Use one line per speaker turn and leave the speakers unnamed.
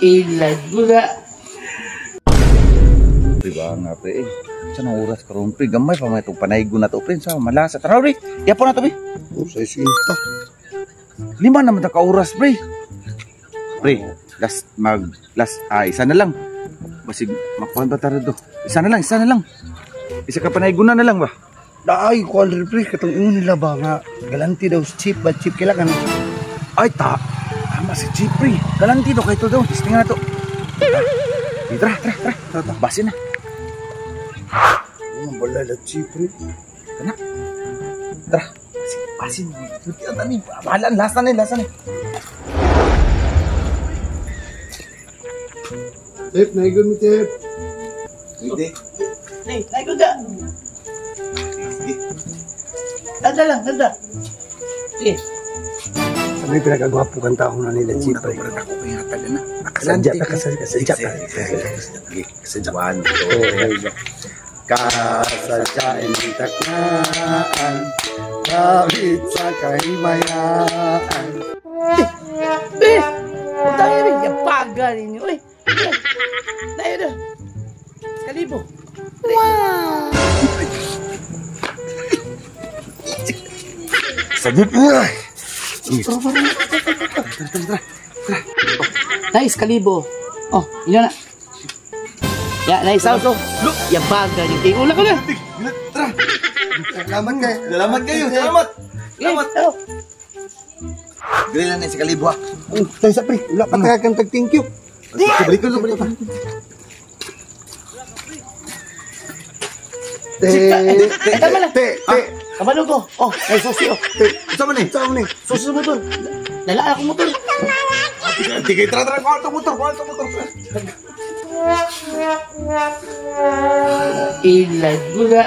Ilad gula.
Diba nga pre eh. Saan ang oras karon pre? Gamay pa may itong panaygo na to pre. Sa malasa. Tanaw pre. Iyapo na to pre.
Sa isinta.
5 naman na ka-oras pre. Pre, isa na lang. Basig makuhan ba tayo to? Isa na lang. Isa ka panaygo na lang ba?
Daay ko already pre. Katong nila ba nga. Galanti daw cheap ba cheap kailangan.
Ay tama si Chief pre. Galanti daw kayo to daw. Testing na to. Tara. Basin na.
Ang balay na cheap pre.
Kana. Tara. Basin. Bahalaan. Last na.
Tip, naigon mo tip.
Hindi.
Hey, naikot ka. Dada. Sige.
Sabi pinagagwapo kang tao na nila cheap pre.
Ako kaya taga na.
Kasadya.
Kasadya.
Kasadyain taknaan. Kahit sa kahimayaan.
Punta kayo rin. Yapaga ninyo. Uy. Tayo na. Kalibo. Wow.
Sadip.
Nice, kalibo. Oh, yun na. Ya, nice out. Look, yabaga ninyo. Ula ko na.
Salamat kayo. Salamat.
Gawin lang na si Kalibo ha.
Tayo sa pre. Wala pa tayo kang tag-thank you.
Balik ko.
Tama lang. Kabalo ko. Oh, ay susi oh.
Saan man eh?
Susi motor. Lalaan ako motor.
Tigay, tara. Kuha ito motor.
Ilad gula.